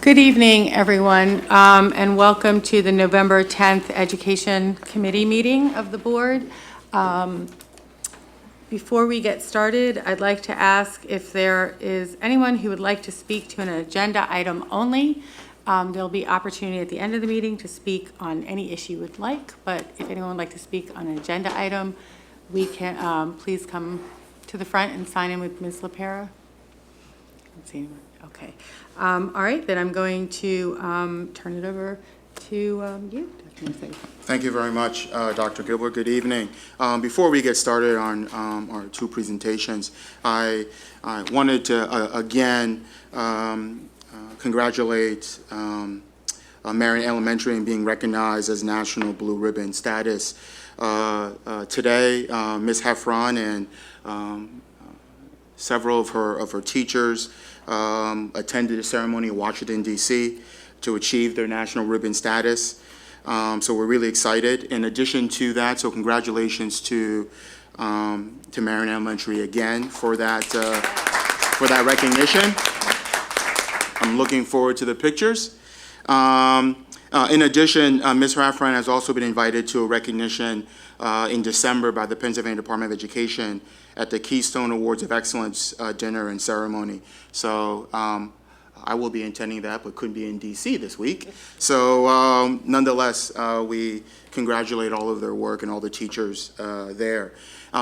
Good evening, everyone, and welcome to the November 10th Education Committee meeting of the board. Before we get started, I'd like to ask if there is anyone who would like to speak to an agenda item only. There'll be opportunity at the end of the meeting to speak on any issue you would like, but if anyone would like to speak on an agenda item, we can, please come to the front and sign in with Ms. LaPera. I don't see anyone. Okay. All right, then I'm going to turn it over to you, Dr. Lmsb. Thank you very much, Dr. Gilbert. Good evening. Before we get started on our two presentations, I wanted to again congratulate Marion Elementary in being recognized as National Blue Ribbon status. Today, Ms. Heffron and several of her teachers attended a ceremony in Washington, D.C. to achieve their National Ribbon status. So we're really excited. In addition to that, so congratulations to Marion Elementary again for that recognition. I'm looking forward to the pictures. In addition, Ms. Heffron has also been invited to a recognition in December by the Pennsylvania Department of Education at the Keystone Awards of Excellence dinner and ceremony. So I will be attending that, but couldn't be in DC this week. So nonetheless, we congratulate all of their work and all the teachers there.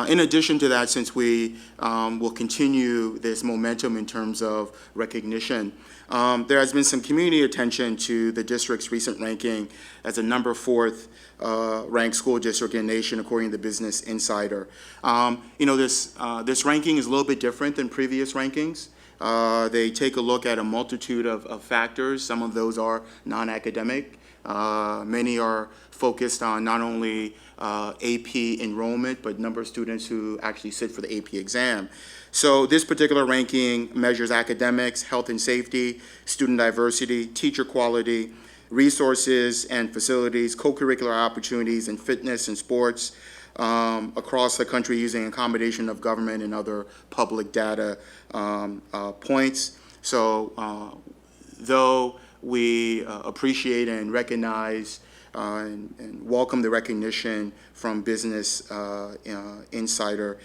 In addition to that, since we will continue this momentum in terms of recognition, there has been some community attention to the district's recent ranking as a number 4th ranked school district in the nation, according to Business Insider. This ranking is a little bit different than previous rankings. They take a look at a multitude of factors. Some of those are non-academic. Many are focused on not only AP enrollment, but number of students who actually sit for the AP exam. So this particular ranking measures academics, health and safety, student diversity, teacher quality, resources and facilities, co-curricular opportunities, and fitness and sports across the country using a combination of government and other public data points. So though we appreciate and recognize and welcome the recognition from Business Insider,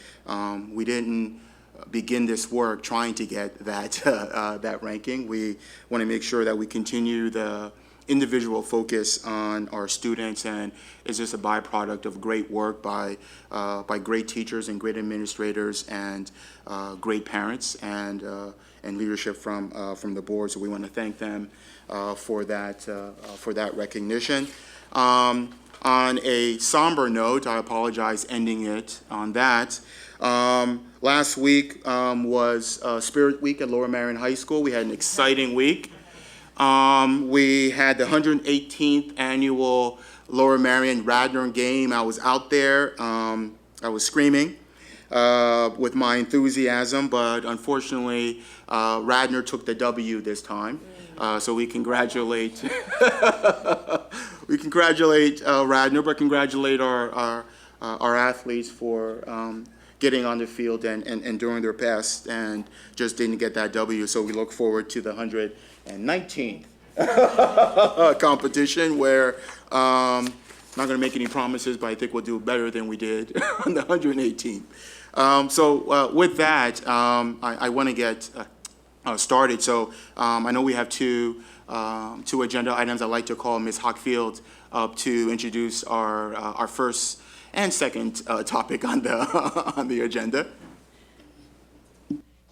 we didn't begin this work trying to get that ranking. We want to make sure that we continue the individual focus on our students, and is just a byproduct of great work by great teachers and great administrators and great parents and leadership from the board. So we want to thank them for that recognition. On a somber note, I apologize ending it on that. Last week was Spirit Week at Lower Marion High School. We had an exciting week. We had the 118th annual Lower Marion Radnor game. I was out there. I was screaming with my enthusiasm, but unfortunately, Radnor took the W this time. So we congratulate Radnor, but congratulate our athletes for getting on the field and doing their best, and just didn't get that W. So we look forward to the 119th competition, where not going to make any promises, but I think we'll do better than we did on the 118th. So with that, I want to get started. So I know we have two agenda items. I'd like to call Ms. Hockfield up to introduce our first and second topic on the agenda.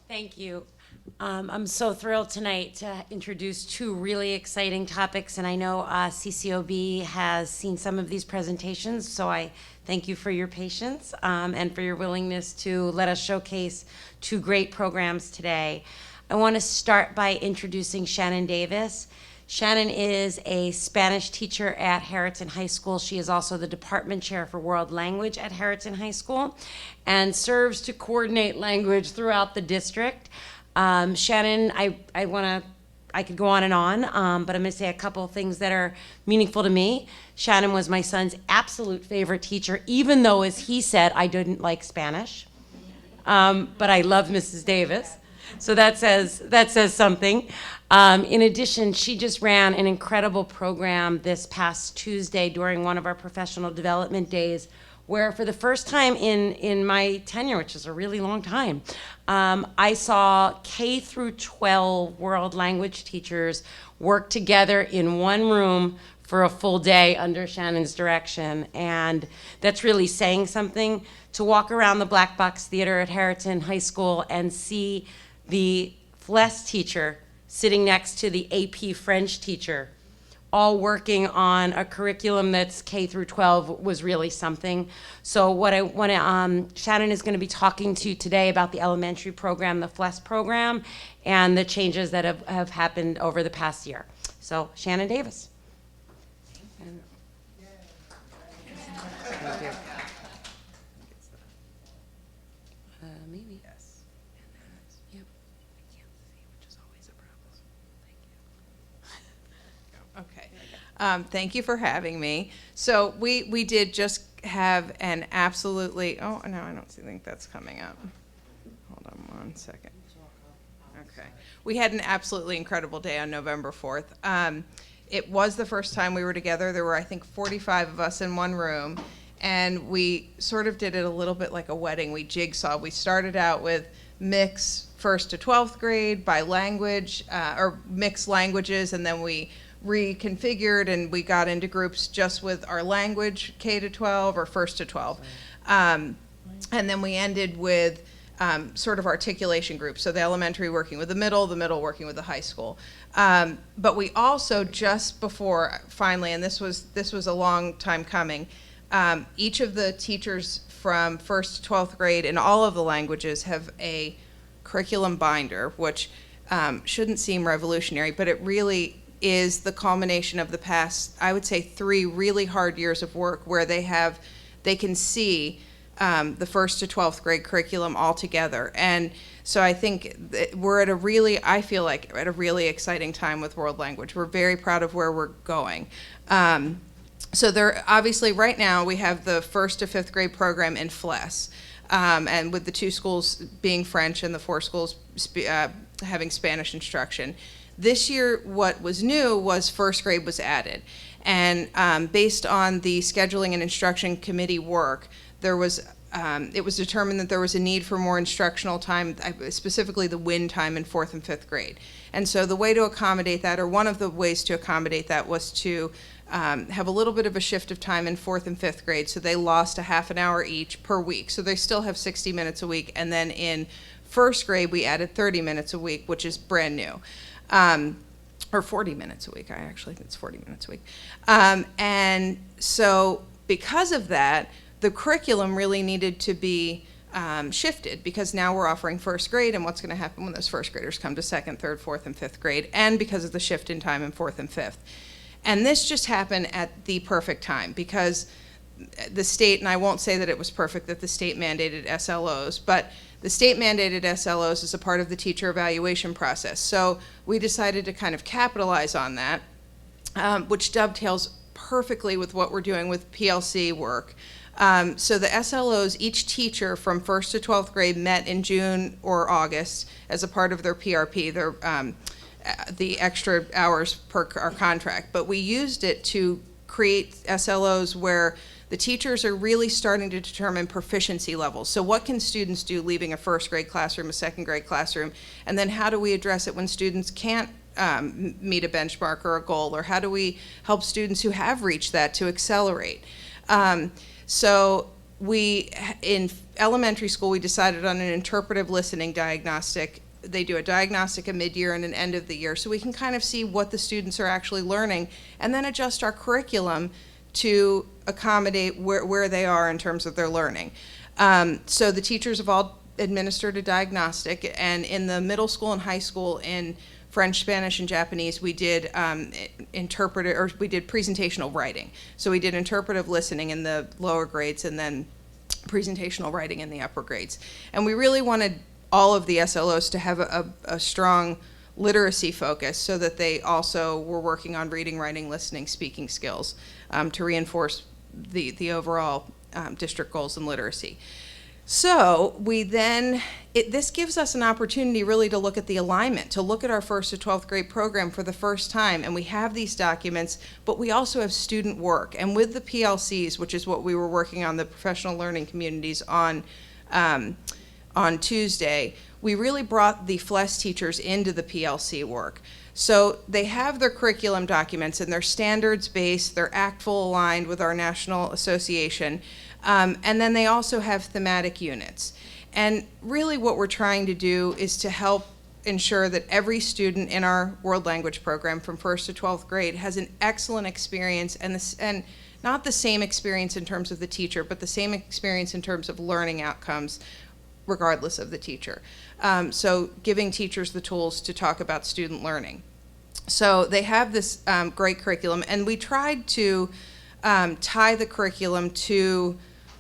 Thank you. I'm so thrilled tonight to introduce two really exciting topics, and I know CCOB has seen some of these presentations, so I thank you for your patience and for your willingness to let us showcase two great programs today. I want to start by introducing Shannon Davis. Shannon is a Spanish teacher at Harriton High School. She is also the department chair for world language at Harriton High School and serves to coordinate language throughout the district. Shannon, I could go on and on, but I'm going to say a couple of things that are meaningful to me. Shannon was my son's absolute favorite teacher, even though, as he said, I didn't like Spanish. But I love Mrs. Davis. So that says something. In addition, she just ran an incredible program this past Tuesday during one of our professional development days, where for the first time in my tenure, which is a really long time, I saw K through 12 world language teachers work together in one room for a full day under Shannon's direction. And that's really saying something, to walk around the Black Box Theater at Harriton High School and see the FLES teacher sitting next to the AP French teacher, all working on a curriculum that's K through 12, was really something. So what I want to, Shannon is going to be talking to you today about the elementary program, the FLES program, and the changes that have happened over the past year. So Shannon Davis. Thank you. Maybe. Yes. Yep. I can't see, which is always a problem. Thank you. Okay. Thank you for having me. So we did just have an absolutely, oh, no, I don't think that's coming up. Hold on one second. Okay. We had an absolutely incredible day on November 4th. It was the first time we were together. There were, I think, 45 of us in one room, and we sort of did it a little bit like a wedding. We jigsawed. We started out with mix 1st to 12th grade by language, or mixed languages, and then we reconfigured and we got into groups just with our language, K to 12 or 1st to 12. And then we ended with sort of articulation groups. So the elementary working with the middle working with the high school. But we also, just before, finally, and this was a long time coming, each of the teachers from 1st to 12th grade in all of the languages have a curriculum binder, which shouldn't seem revolutionary, but it really is the culmination of the past, I would say, 3 really hard years of work where they can see the 1st to 12th grade curriculum all together. And so I think that we're at I feel like at a really exciting time with world language. We're very proud of where we're going. So there, obviously right now we have the 1st to 5th grade program in FLES. And with the 2 schools being French and the 4 schools having Spanish instruction. This year, what was new was 1st grade was added. And based on the scheduling and instruction committee work, it was determined that there was a need for more instructional time, specifically the WIN time in 4th and 5th grade. And so the way to accommodate that, or one of the ways to accommodate that, was to have a little bit of a shift of time in 4th and 5th grade. So they lost a half an hour each per week. So they still have 60 minutes a week. And then in 1st grade, we added 30 minutes a week, which is brand new. Or 40 minutes a week. I actually think it's 40 minutes a week. And so because of that, the curriculum really needed to be shifted, because now we're offering 1st grade, and what's going to happen when those 1st graders come to 2nd, 3rd, 4th, and 5th grade, and because of the shift in time in 4th and 5th. And this just happened at the perfect time, because the state, and I won't say that it was perfect that the state mandated SLOs, but the state mandated SLOs as a part of the teacher evaluation process. So we decided to kind of capitalize on that, which dovetails perfectly with what we're doing with PLC work. So the SLOs, each teacher from 1st to 12th grade met in June or August as a part of their PRP, the extra hours per our contract. But we used it to create SLOs where the teachers are really starting to determine proficiency levels. So what can students do leaving a 1st grade classroom, a 2nd grade classroom, and then how do we address it when students can't meet a benchmark or a goal, or how do we help students who have reached that to accelerate? So in elementary school, we decided on an interpretive listening diagnostic. They do a diagnostic a mid-year and an end of the year, so we can kind of see what the students are actually learning, and then adjust our curriculum to accommodate where they are in terms of their learning. So the teachers have all administered a diagnostic, and in the middle school and high school in French, Spanish, and Japanese, we did we did presentational writing. So we did interpretive listening in the lower grades, and then presentational writing in the upper grades. And we really wanted all of the SLOs to have a strong literacy focus, so that they also were working on reading, writing, listening, speaking skills to reinforce the overall district goals in literacy. So we then, this gives us an opportunity really to look at the alignment, to look at our 1st to 12th grade program for the first time. And we have these documents, but we also have student work. And with the PLCs, which is what we were working on, the professional learning communities on Tuesday, we really brought the FLES teachers into the PLC work. So they have their curriculum documents and they're standards-based, they're ACTFL aligned with our national association. And then they also have thematic units. And really what we're trying to do is to help ensure that every student in our world language program from 1st to 12th grade has an excellent experience, and not the same experience in terms of the teacher, but the same experience in terms of learning outcomes regardless of the teacher. So giving teachers the tools to talk about student learning. So they have this great curriculum, and we tried to tie the curriculum to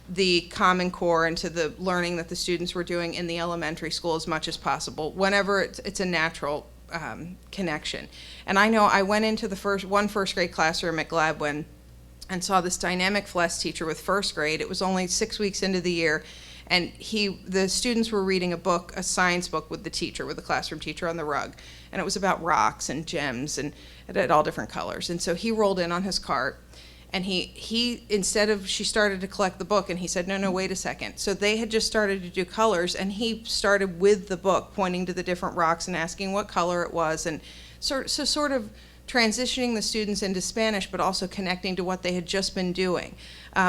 the Common Core and to the learning that the students were doing in the elementary school as much as possible, whenever it's a natural connection. And I know I went into the first grade classroom at Gladwin and saw this dynamic FLES teacher with 1st grade. It was only 6 weeks into the year, and the students were reading a book, a science book with the teacher, with the classroom teacher on the rug. And it was about rocks and gems, and it had all different colors. And so he rolled in on his cart, and she started to collect the book, and he said, no, wait a second. So they had just started to do colors, and he started with the book, pointing to the different rocks and asking what color it was, and sort of transitioning the students into Spanish, but also connecting to what they had just been doing,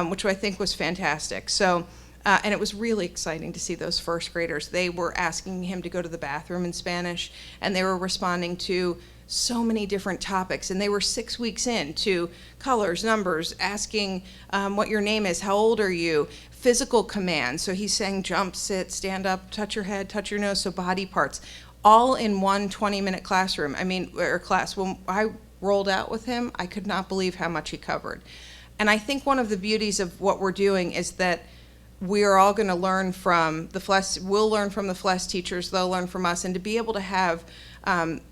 which I think was fantastic. So, and it was really exciting to see those 1st graders. They were asking him to go to the bathroom in Spanish, and they were responding to so many different topics, and they were 6 weeks in to colors, numbers, asking what your name is, how old are you, physical commands. So he's saying jump, sit, stand up, touch your head, touch your nose, so body parts, all in one 20-minute classroom. Class. When I rolled out with him, I could not believe how much he covered. And I think one of the beauties of what we're doing is that we are all going to learn from the FLES. We'll learn from the FLES teachers. They'll learn from us. And to be able to have,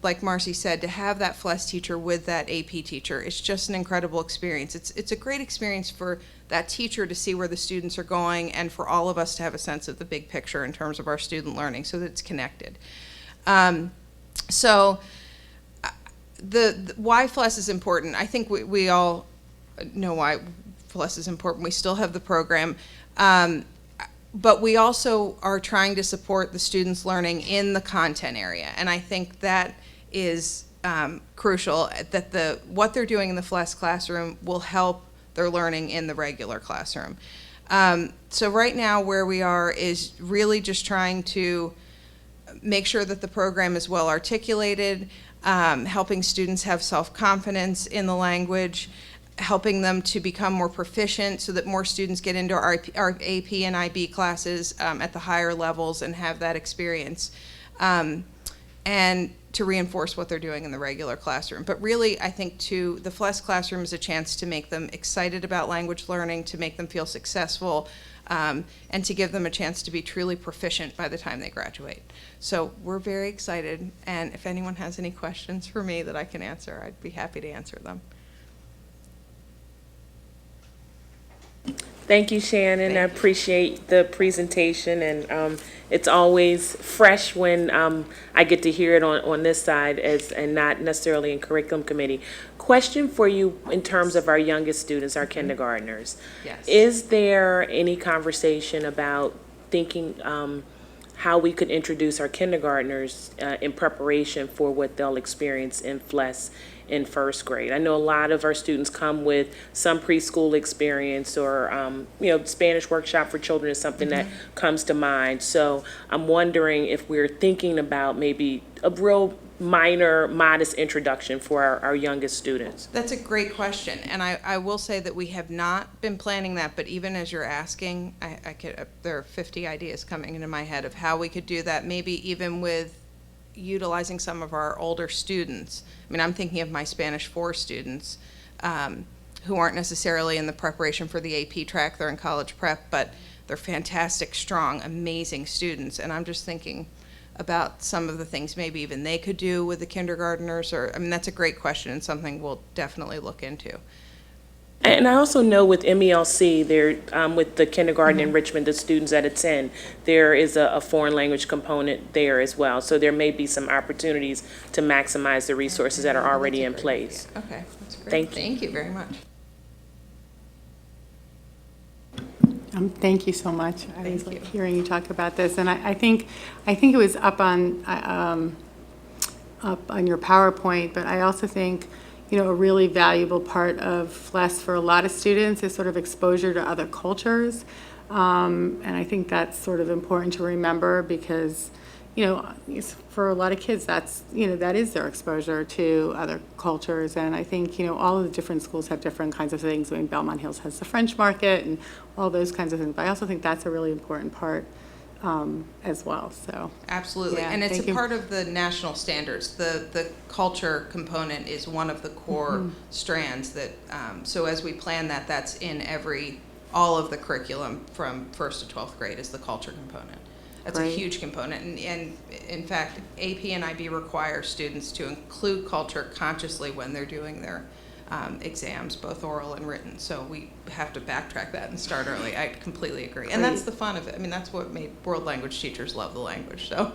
like Marcy said, to have that FLES teacher with that AP teacher, it's just an incredible experience. It's a great experience for that teacher to see where the students are going, and for all of us to have a sense of the big picture in terms of our student learning, so that it's connected. So the why FLES is important. I think we all know why FLES is important. We still have the program. But we also are trying to support the students' learning in the content area. And I think that is crucial, that what they're doing in the FLES classroom will help their learning in the regular classroom. So right now where we are is really just trying to make sure that the program is well articulated, helping students have self-confidence in the language, helping them to become more proficient so that more students get into our AP and IB classes at the higher levels and have that experience, and to reinforce what they're doing in the regular classroom. But really, I think the FLES classroom is a chance to make them excited about language learning, to make them feel successful, and to give them a chance to be truly proficient by the time they graduate. So we're very excited, and if anyone has any questions for me that I can answer, I'd be happy to answer them. Thank you, Shannon. I appreciate the presentation, and it's always fresh when I get to hear it on this side and not necessarily in curriculum committee. Question for you in terms of our youngest students, our kindergartners. Yes. Is there any conversation about thinking how we could introduce our kindergartners in preparation for what they'll experience in FLES in 1st grade? I know a lot of our students come with some preschool experience, or Spanish workshop for children is something that comes to mind. So I'm wondering if we're thinking about maybe a real minor, modest introduction for our youngest students. That's a great question, and I will say that we have not been planning that, but even as you're asking, there are 50 ideas coming into my head of how we could do that, maybe even with utilizing some of our older students. I mean, I'm thinking of my Spanish 4 students who aren't necessarily in the preparation for the AP track, they're in college prep, but they're fantastic, strong, amazing students, and I'm just thinking about some of the things maybe even they could do with the kindergartners, that's a great question and something we'll definitely look into. And I also know with MELC, there, with the kindergarten enrichment, the students that attend, there is a foreign language component there as well. So there may be some opportunities to maximize the resources that are already in place. Okay, that's great. Thank you. Thank you very much. Thank you so much. I was Thank you. hearing you talk about this, and I think it was up on your PowerPoint, but I also think, a really valuable part of FLES for a lot of students is sort of exposure to other cultures. And I think that's sort of important to remember because, for a lot of kids, that's, that is their exposure to other cultures. And I think, all of the different schools have different kinds of things. I mean, Belmont Hills has the French market and all those kinds of things. But I also think that's a really important part as well, so. Absolutely, Yeah, and it's thank a you. part of the national standards. The culture component is one of the core strands that, so as we plan that, that's in all of the curriculum from 1st to 12th grade is the culture component. That's a Great. huge component, and in fact, AP and IB require students to include culture consciously when they're doing their exams, both oral and written. So we have to backtrack that and start early. I completely agree. And that's the fun of it. I mean, that's what made world language teachers love the language, so.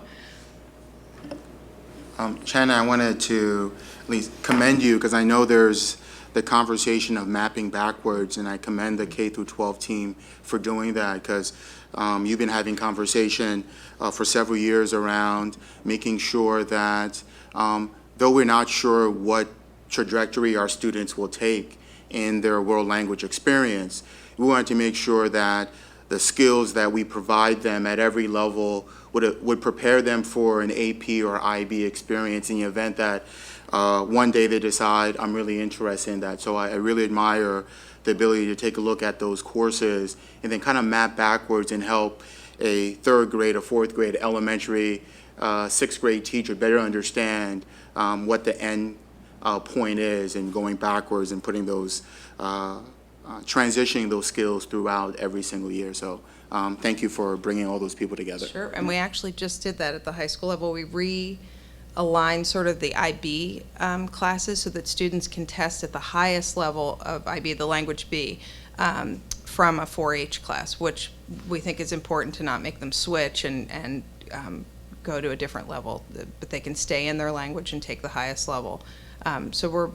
Shannon, I wanted to at least commend you because I know there's the conversation of mapping backwards, and I commend the K through 12 team for doing that because you've been having conversation for several years around making sure that though we're not sure what trajectory our students will take in their world language experience, we wanted to make sure that the skills that we provide them at every level would prepare them for an AP or IB experience in the event that one day they decide, I'm really interested in that. So I really admire the ability to take a look at those courses and then kind of map backwards and help a 3rd grade or 4th grade elementary, 6th grade teacher better understand what the end point is and going backwards and putting those, transitioning those skills throughout every single year. So thank you for bringing all those people together. Sure, and we actually just did that at the high school level. We realigned sort of the IB classes so that students can test at the highest level of IB, the language B, from a 4-H class, which we think is important to not make them switch and go to a different level, but they can stay in their language and take the highest level. So we're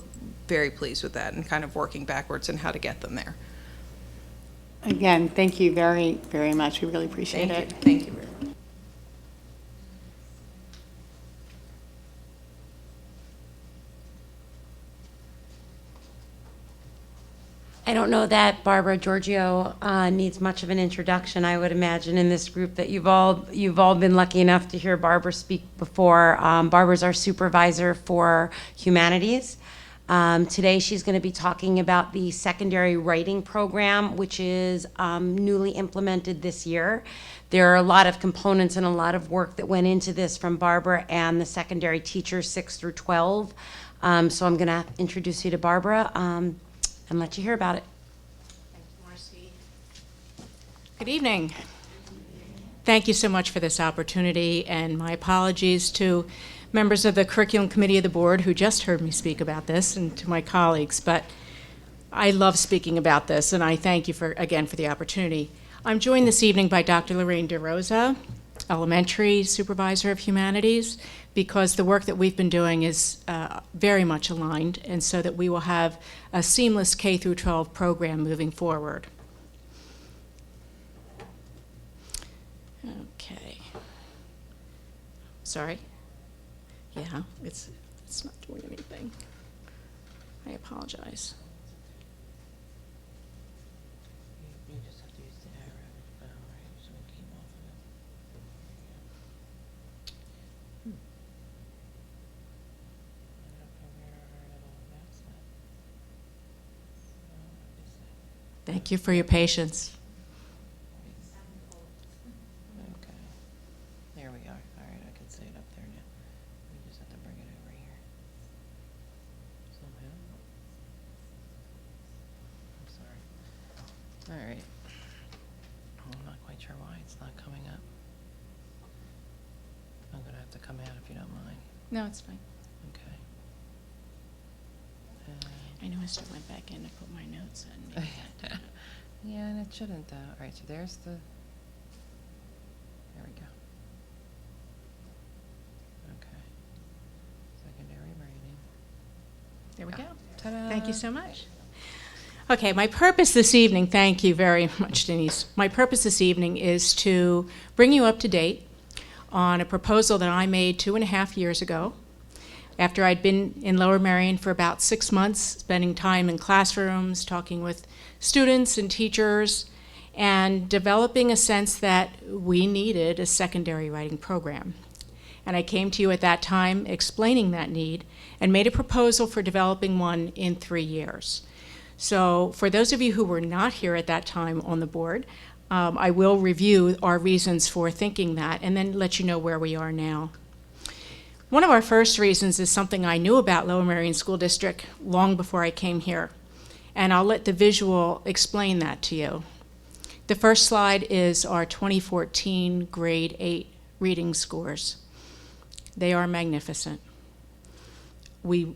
very pleased with that and kind of working backwards and how to get them there. Again, thank you very, very much. We really appreciate Thank it. you. Thank you very much. I don't know that Barbara Giorgio needs much of an introduction. I would imagine in this group that you've all been lucky enough to hear Barbara speak before. Barbara's our supervisor for humanities. Today she's going to be talking about the secondary writing program, which is newly implemented this year. There are a lot of components and a lot of work that went into this from Barbara and the secondary teachers 6 through 12. So I'm going to introduce you to Barbara and let you hear about it. Good evening. Thank you so much for this opportunity, and my apologies to members of the Curriculum Committee of the Board who just heard me speak about this, and to my colleagues, but I love speaking about this, and I thank you again for the opportunity. I'm joined this evening by Dr. Lorraine DeRosa, Elementary Supervisor of Humanities, because the work that we've been doing is very much aligned, and so that we will have a seamless K through 12 program moving forward. Okay. Sorry. Yeah, it's not doing anything. I apologize. You just have to use the arrow. Right, so we keep off of it. I don't know where our little mouse went. Oh, is that? Thank you for your patience. Okay. There we are. All right, I can see it up there now. We just have to bring it over here. Somehow. I'm sorry. All right. I'm not quite sure why it's not coming up. I'm gonna have to come out if you don't mind. No, it's fine. Okay. I know I still went back in to put my notes in. Maybe that didn't- Yeah, and it shouldn't though. All right, so there's the, there we go. Okay. Secondary writing. There we go. Ta-da. Thank you so much. Okay, my purpose this evening, thank you very much, Denise. My purpose this evening is to bring you up to date on a proposal that I made 2.5 years ago, after I'd been in Lower Merion for about 6 months, spending time in classrooms, talking with students and teachers, and developing a sense that we needed a secondary writing program. And I came to you at that time explaining that need and made a proposal for developing one in 3 years. So for those of you who were not here at that time on the board, I will review our reasons for thinking that and then let you know where we are now. One of our first reasons is something I knew about Lower Merion School District long before I came here, and I'll let the visual explain that to you. The first slide is our 2014 grade 8 reading scores. They are magnificent. We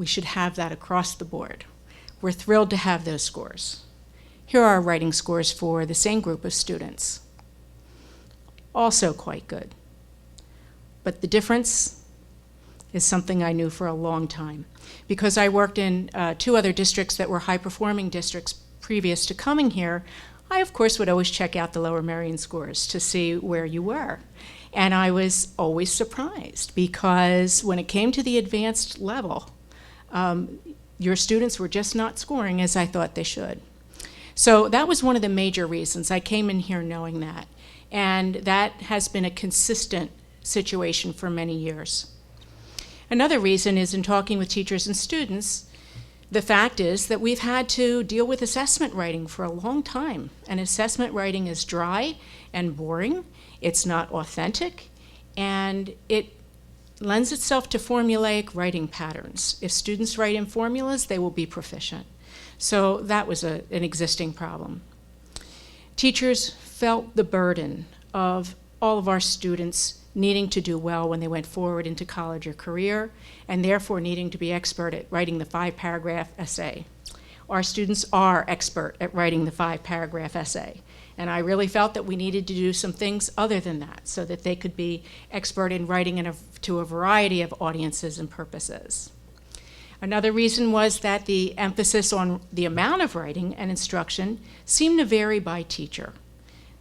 should have that across the board. We're thrilled to have those scores. Here are our writing scores for the same group of students. Also quite good. But the difference is something I knew for a long time. Because I worked in 2 other districts that were high-performing districts previous to coming here, I, of course, would always check out the Lower Merion scores to see where you were. And I was always surprised because when it came to the advanced level, your students were just not scoring as I thought they should. So that was one of the major reasons. I came in here knowing that. And that has been a consistent situation for many years. Another reason is in talking with teachers and students, the fact is that we've had to deal with assessment writing for a long time. And assessment writing is dry and boring. It's not authentic. And it lends itself to formulaic writing patterns. If students write in formulas, they will be proficient. So that was an existing problem. Teachers felt the burden of all of our students needing to do well when they went forward into college or career, and therefore needing to be expert at writing the 5-paragraph essay. Our students are expert at writing the 5-paragraph essay. And I really felt that we needed to do some things other than that so that they could be expert in writing to a variety of audiences and purposes. Another reason was that the emphasis on the amount of writing and instruction seemed to vary by teacher.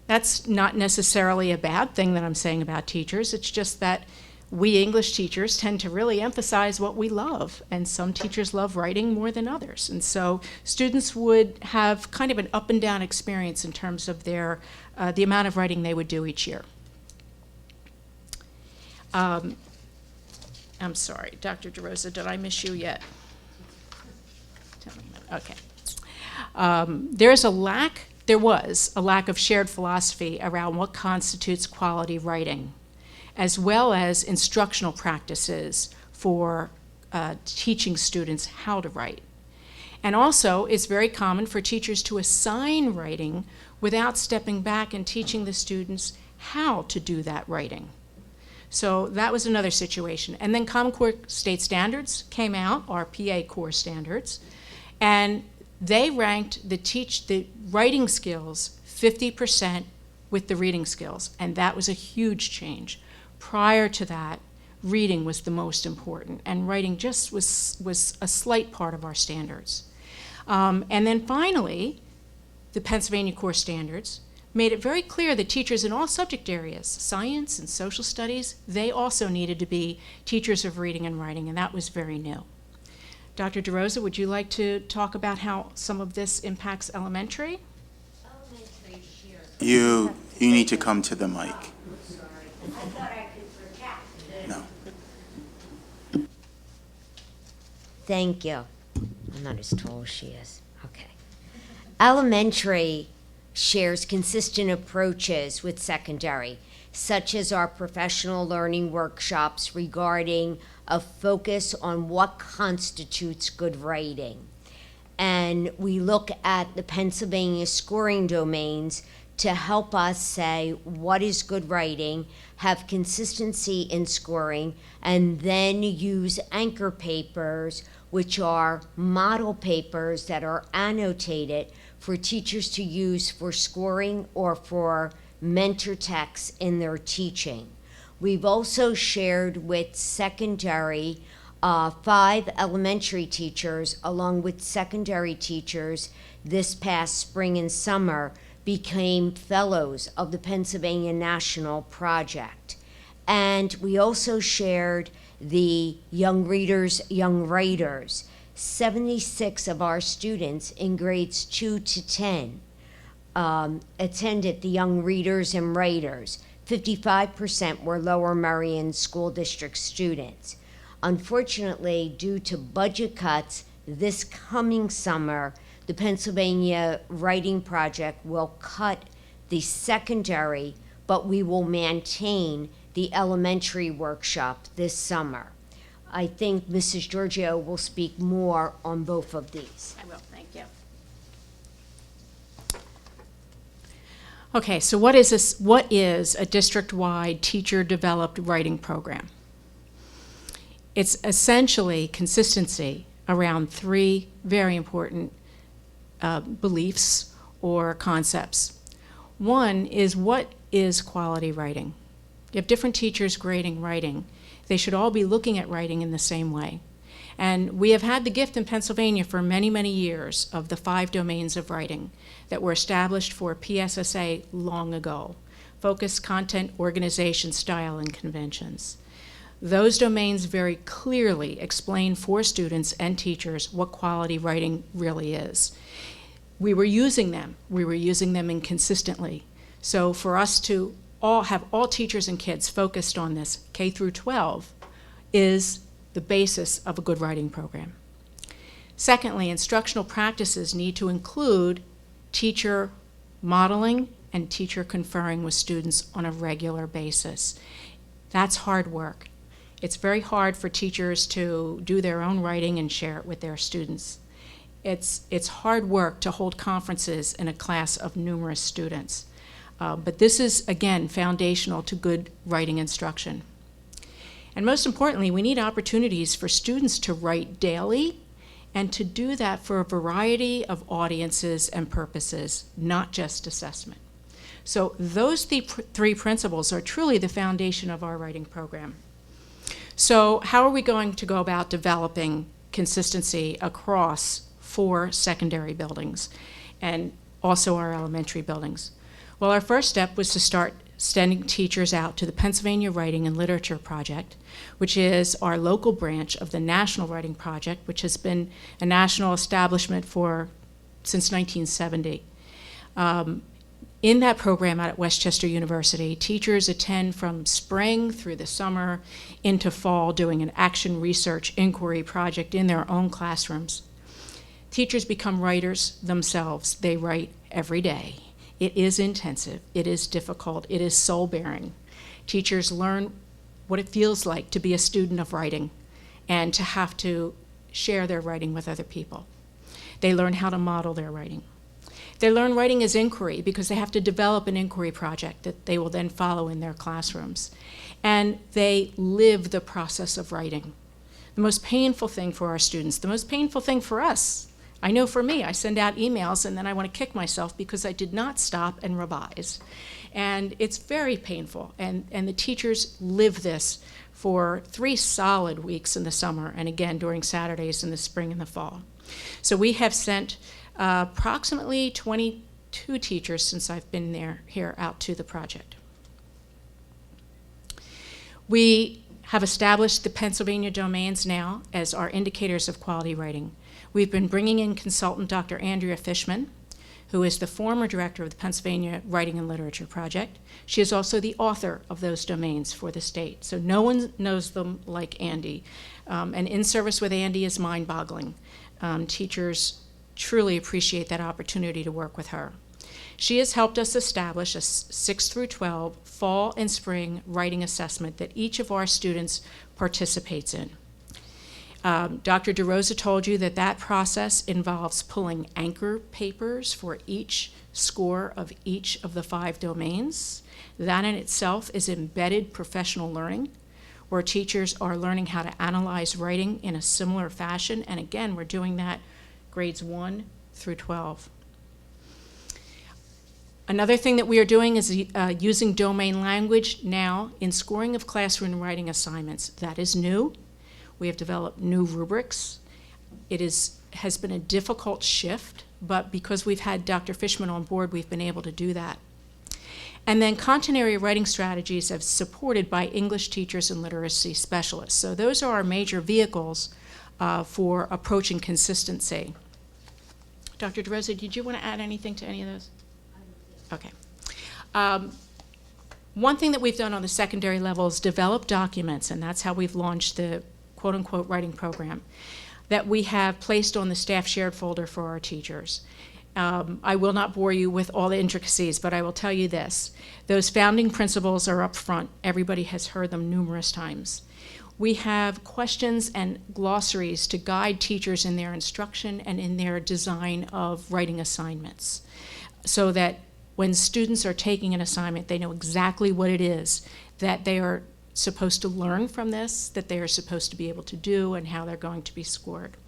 That's not necessarily a bad thing that I'm saying about teachers. It's just that we English teachers tend to really emphasize what we love, and some teachers love writing more than others. And so students would have kind of an up and down experience in terms of their the amount of writing they would do each year. I'm sorry, Dr. DeRosa, did I miss you yet? Tell me a minute. Okay. There was a lack of shared philosophy around what constitutes quality writing, as well as instructional practices for teaching students how to write. And also, it's very common for teachers to assign writing without stepping back and teaching the students how to do that writing. So that was another situation. And then Common Core State Standards came out, our PA core standards, and they ranked the writing skills 50% with the reading skills, and that was a huge change. Prior to that, reading was the most important, and writing just was a slight part of our standards. And then finally, the Pennsylvania Core Standards made it very clear that teachers in all subject areas, science and social studies, they also needed to be teachers of reading and writing, and that was very new. Dr. DeRosa, would you like to talk about how some of this impacts elementary? You need to come to the mic. No. Thank you. I'm not as tall as she is. Okay. Elementary shares consistent approaches with secondary, such as our professional learning workshops regarding a focus on what constitutes good writing. And we look at the Pennsylvania scoring domains to help us say what is good writing, have consistency in scoring, and then use anchor papers which are model papers that are annotated for teachers to use for scoring or for mentor texts in their teaching. We've also shared with secondary 5 elementary teachers, along with secondary teachers this past spring and summer, became fellows of the Pennsylvania National Project. And we also shared the Young Readers, Young Writers. 76 of our students in grades 2 to 10 attended the Young Readers and Writers. 55% were Lower Merion School District students. Unfortunately, due to budget cuts this coming summer, the Pennsylvania Writing Project will cut the secondary, but we will maintain the elementary workshop this summer. I think Mrs. Giorgio will speak more on both of these. I will, thank you. Okay, so what is a district-wide teacher-developed writing program? It's essentially consistency around 3 very important beliefs or concepts. One is, what is quality writing? You have different teachers grading writing. They should all be looking at writing in the same way. And we have had the gift in Pennsylvania for many, many years of the 5 domains of writing that were established for PSSA long ago: focus, content, organization, style, and conventions. Those domains very clearly explain for students and teachers what quality writing really is. We were using them inconsistently. So for us to have all teachers and kids focused on this, K through 12, is the basis of a good writing program. Secondly, instructional practices need to include teacher modeling and teacher conferring with students on a regular basis. That's hard work. It's very hard for teachers to do their own writing and share it with their students. It's hard work to hold conferences in a class of numerous students. But this is, again, foundational to good writing instruction. And most importantly, we need opportunities for students to write daily and to do that for a variety of audiences and purposes, not just assessment. So those 3 principles are truly the foundation of our writing program. So how are we going to go about developing consistency across 4 secondary buildings and also our elementary buildings? Well, our first step was to start sending teachers out to the Pennsylvania Writing and Literature Project, which is our local branch of the National Writing Project, which has been a national establishment since 1970. In that program out at Westchester University, teachers attend from spring through the summer into fall, doing an action research inquiry project in their own classrooms. Teachers become writers themselves. They write every day. It is intensive, it is difficult, it is soul-bearing. Teachers learn what it feels like to be a student of writing and to have to share their writing with other people. They learn how to model their writing. They learn writing as inquiry because they have to develop an inquiry project that they will then follow in their classrooms. And they live the process of writing. The most painful thing for our students, the most painful thing for us, I know for me, I send out emails and then I want to kick myself because I did not stop and revise. And it's very painful. And the teachers live this for 3 solid weeks in the summer and again during Saturdays in the spring and the fall. So we have sent approximately 22 teachers since I've been here out to the project. We have established the Pennsylvania domains now as our indicators of quality writing. We've been bringing in consultant Dr. Andrea Fishman, who is the former director of the Pennsylvania Writing and Literature Project. She is also the author of those domains for the state, so no one knows them like Andy. And in service with Andy is mind-boggling. Teachers truly appreciate that opportunity to work with her. She has helped us establish a 6 through 12 fall and spring writing assessment that each of our students participates in. Dr. DeRosa told you that process involves pulling anchor papers for each score of each of the 5 domains. That in itself is embedded professional learning. where teachers are learning how to analyze writing in a similar fashion. And again, we're doing that grades 1 through 12. Another thing that we are doing is using domain language now in scoring of classroom writing assignments. That is new. We have developed new rubrics. It has been a difficult shift, but because we've had Dr. Fishman on board, we've been able to do that. And then content area writing strategies are supported by English teachers and literacy specialists. So those are our major vehicles for approaching consistency. Dr. DeRosa, did you want to add anything to any of those? Okay. One thing that we've done on the secondary level is develop documents, and that's how we've launched the quote-unquote writing program that we have placed on the staff shared folder for our teachers. I will not bore you with all the intricacies, but I will tell you this. Those founding principles are up front. Everybody has heard them numerous times. We have questions and glossaries to guide teachers in their instruction and in their design of writing assignments, so that when students are taking an assignment, they know exactly what it is that they are supposed to learn from this, that they are supposed to be able to do, and how they're going to be scored.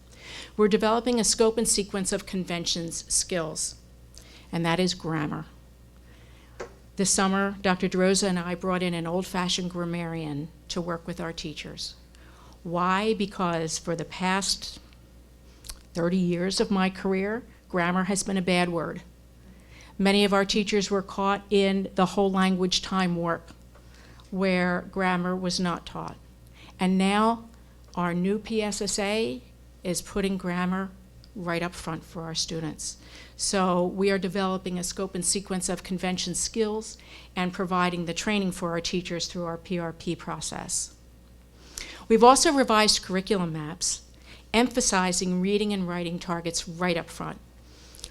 We're developing a scope and sequence of conventions skills, and that is grammar. This summer, Dr. DeRosa and I brought in an old-fashioned grammarian to work with our teachers. Why? Because for the past 30 years of my career, grammar has been a bad word. Many of our teachers were caught in the whole language time warp, where grammar was not taught. And now our new PSSA is putting grammar right up front for our students. So we are developing a scope and sequence of convention skills and providing the training for our teachers through our PRP process. We've also revised curriculum maps, emphasizing reading and writing targets right up front.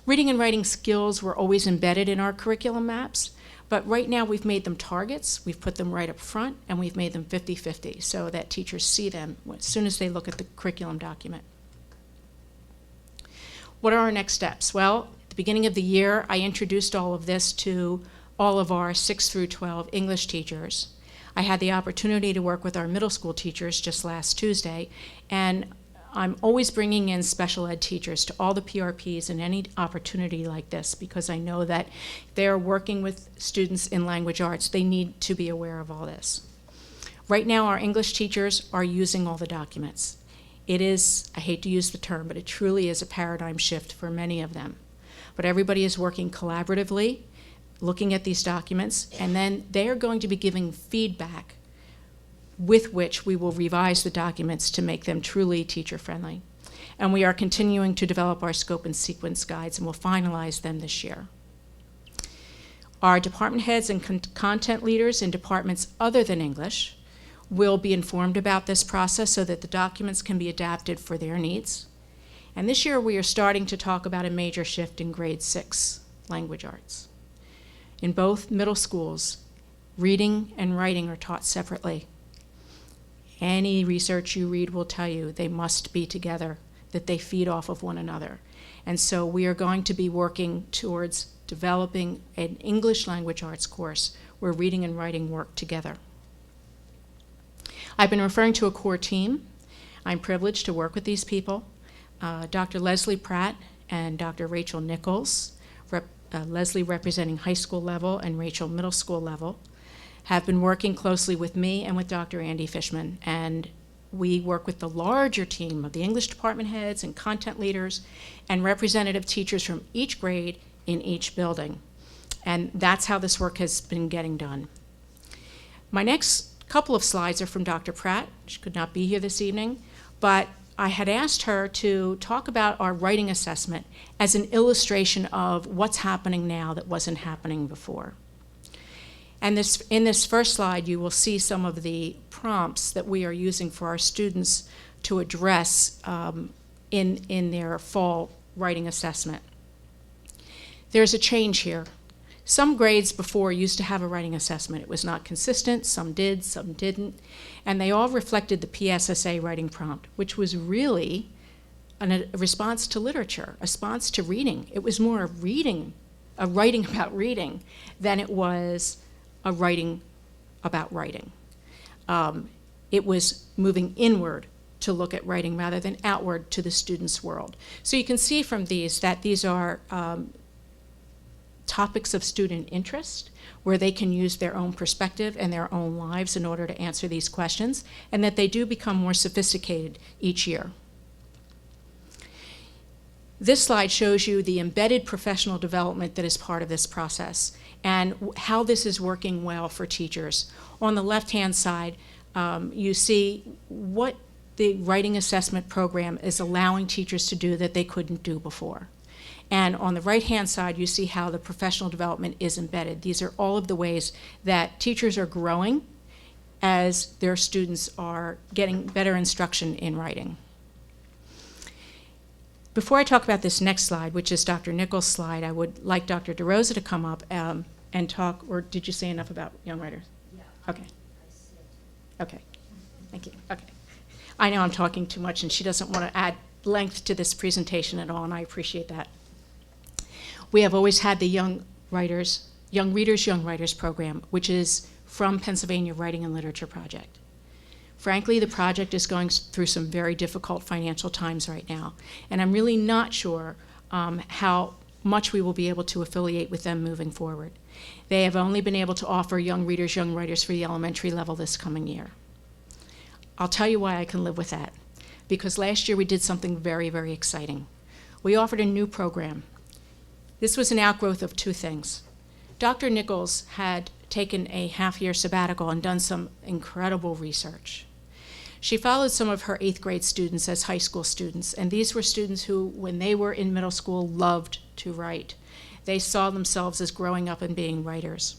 Reading and writing skills were always embedded in our curriculum maps, but right now we've made them targets, we've put them right up front, and we've made them 50-50 so that teachers see them as soon as they look at the curriculum document. What are our next steps? Well, at the beginning of the year, I introduced all of this to all of our 6 through 12 English teachers. I had the opportunity to work with our middle school teachers just last Tuesday, and I'm always bringing in special ed teachers to all the PRPs in any opportunity like this, because I know that they're working with students in language arts. They need to be aware of all this. Right now, our English teachers are using all the documents. It is, I hate to use the term, but it truly is a paradigm shift for many of them. But everybody is working collaboratively, looking at these documents, and then they are going to be giving feedback with which we will revise the documents to make them truly teacher-friendly. And we are continuing to develop our scope and sequence guides, and we'll finalize them this year. Our department heads and content leaders in departments other than English will be informed about this process so that the documents can be adapted for their needs. And this year we are starting to talk about a major shift in grade 6 language arts. In both middle schools, reading and writing are taught separately. Any research you read will tell you they must be together, that they feed off of one another. And so we are going to be working towards developing an English language arts course where reading and writing work together. I've been referring to a core team. I'm privileged to work with these people. Dr. Leslie Pratt and Dr. Rachel Nichols, Leslie representing high school level and Rachel middle school level, have been working closely with me and with Dr. Andy Fishman. And we work with the larger team of the English department heads and content leaders and representative teachers from each grade in each building. And that's how this work has been getting done. My next couple of slides are from Dr. Pratt. She could not be here this evening, but I had asked her to talk about our writing assessment as an illustration of what's happening now that wasn't happening before. And in this first slide, you will see some of the prompts that we are using for our students to address in their fall writing assessment. There's a change here. Some grades before used to have a writing assessment. It was not consistent, some did, some didn't, and they all reflected the PSSA writing prompt, which was really a response to literature, a response to reading. It was more a writing about reading than it was a writing about writing. it was moving inward to look at writing rather than outward to the student's world. So you can see from these that these are topics of student interest where they can use their own perspective and their own lives in order to answer these questions, and that they do become more sophisticated each year. This slide shows you the embedded professional development that is part of this process and how this is working well for teachers. On the left-hand side, you see what the writing assessment program is allowing teachers to do that they couldn't do before. And on the right-hand side, you see how the professional development is embedded. These are all of the ways that teachers are growing as their students are getting better instruction in writing. Before I talk about this next slide, which is Dr. Nichols' slide, I would like Dr. DeRosa to come up and talk, or did you say enough about young writers? Yeah. Okay. Okay. Thank you. Okay. I know I'm talking too much, and she doesn't want to add length to this presentation at all, and I appreciate that. We have always had the Young Readers, Young Writers program, which is from Pennsylvania Writing and Literature Project. Frankly, the project is going through some very difficult financial times right now, and I'm really not sure how much we will be able to affiliate with them moving forward. They have only been able to offer Young Writers for the elementary level this coming year. I'll tell you why I can live with that, because last year we did something very, very exciting. We offered a new program. This was an outgrowth of two things. Dr. Nichols had taken a half-year sabbatical and done some incredible research. She followed some of her 8th grade students as high school students, and these were students who, when they were in middle school, loved to write. They saw themselves as growing up and being writers.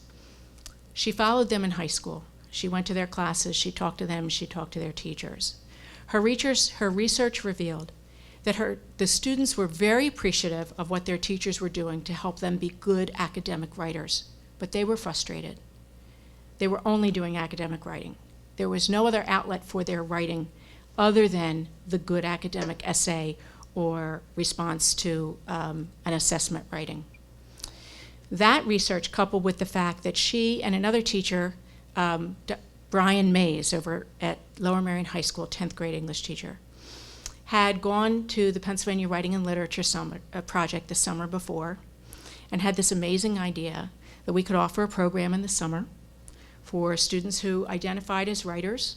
She followed them in high school. She went to their classes, she talked to them, she talked to their teachers. Her research revealed that the students were very appreciative of what their teachers were doing to help them be good academic writers, but they were frustrated. They were only doing academic writing. There was no other outlet for their writing other than the good academic essay or response to an assessment writing. That research, coupled with the fact that she and another teacher, Brian Mays over at Lower Merion High School, 10th grade English teacher, had gone to the Pennsylvania Writing and Literature project the summer before and had this amazing idea that we could offer a program in the summer for students who identified as writers,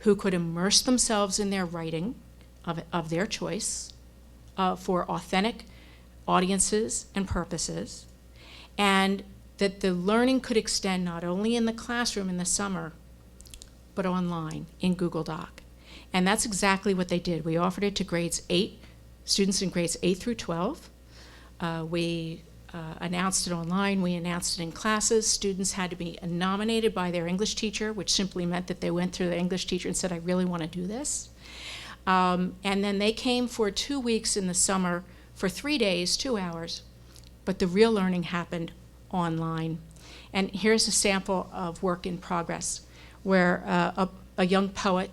who could immerse themselves in their writing of their choice for authentic audiences and purposes, and that the learning could extend not only in the classroom in the summer, but online in Google Doc. And that's exactly what they did. We offered it to students in grades 8 through 12. We announced it online, we announced it in classes. Students had to be nominated by their English teacher, which simply meant that they went through the English teacher and said, I really want to do this. And then they came for 2 weeks in the summer for 3 days, 2 hours, but the real learning happened online. And here's a sample of work in progress, where a young poet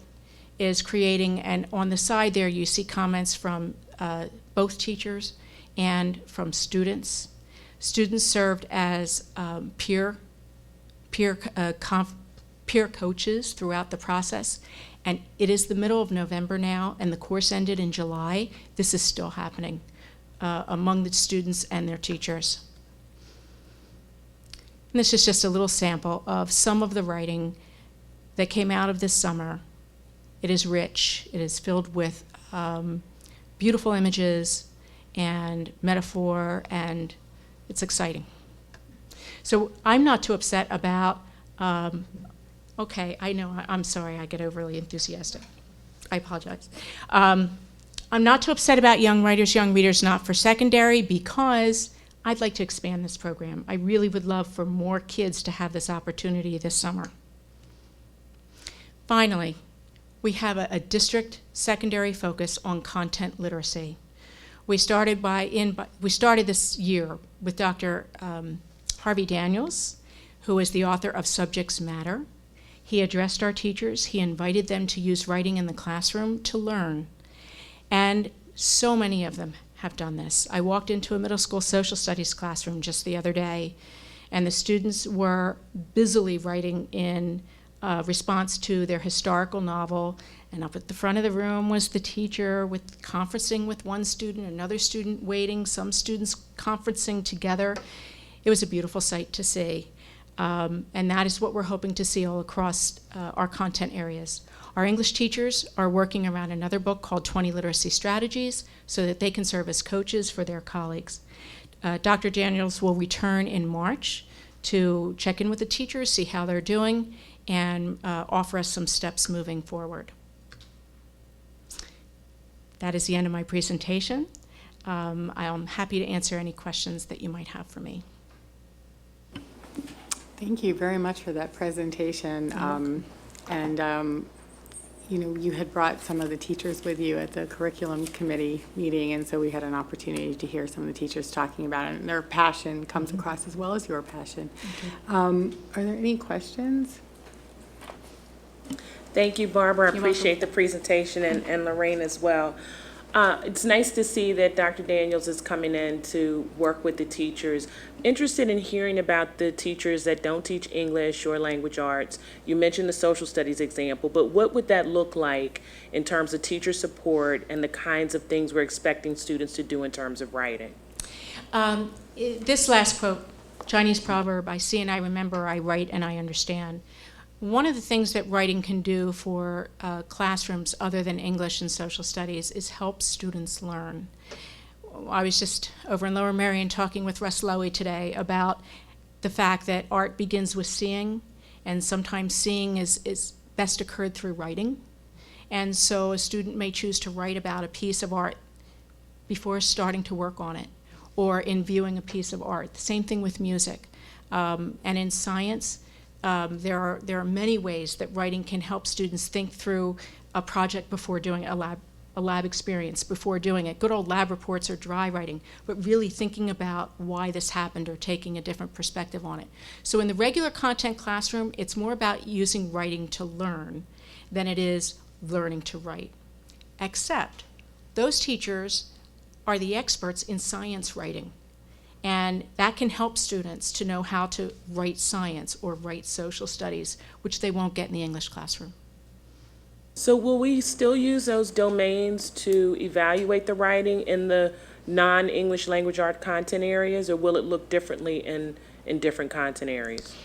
is creating, and on the side there you see comments from both teachers and from students. Students served as peer coaches throughout the process, and it is the middle of November now, and the course ended in July. This is still happening among the students and their teachers. And this is just a little sample of some of the writing that came out of this summer. It is rich. It is filled with beautiful images and metaphor, and it's exciting. So I'm not too upset about, okay, I know, I'm sorry, I get overly enthusiastic. I apologize. I'm not too upset about Young Readers Not for Secondary, because I'd like to expand this program. I really would love for more kids to have this opportunity this summer. Finally, we have a district secondary focus on content literacy. We started this year with Dr. Harvey Daniels, who is the author of Subjects Matter. He addressed our teachers. He invited them to use writing in the classroom to learn. And so many of them have done this. I walked into a middle school social studies classroom just the other day, and the students were busily writing in response to their historical novel, and up at the front of the room was the teacher conferencing with one student, another student waiting, some students conferencing together. It was a beautiful sight to see, and that is what we're hoping to see all across our content areas. Our English teachers are working around another book called 20 Literacy Strategies so that they can serve as coaches for their colleagues. Dr. Daniels will return in March to check in with the teachers, see how they're doing, and offer us some steps moving forward. That is the end of my presentation. I'm happy to answer any questions that you might have for me. Thank you very much for that presentation. You know, you had brought some of the teachers with you at the curriculum committee meeting, and so we had an opportunity to hear some of the teachers talking about it, and their passion comes across as well as your passion. Are there any questions? Thank you, Barbara. I You're appreciate the presentation, and Lorraine as well. It's nice to see that Dr. Daniels is coming in to work with the teachers. Interested in hearing about the teachers that don't teach English or language arts. You mentioned the social studies example, but what would that look like in terms of teacher support and the kinds of things we're expecting students to do in terms of writing? This last quote, Chinese proverb, I see and I remember, I write and I understand. One of the things that writing can do for classrooms other than English and social studies is help students learn. I was just over in Lower Merion talking with Russ Lowy today about the fact that art begins with seeing, and sometimes seeing is best occurred through writing. And so a student may choose to write about a piece of art before starting to work on it, or in viewing a piece of art. The same thing with music. And in science, there are many ways that writing can help students think through a project before doing a lab experience, before doing it. Good old lab reports or dry writing, but really thinking about why this happened or taking a different perspective on it. So in the regular content classroom, it's more about using writing to learn than it is learning to write. Except those teachers are the experts in science writing. And that can help students to know how to write science or write social studies, which they won't get in the English classroom. So will we still use those domains to evaluate the writing in the non-English language art content areas, or will it look differently in different content areas?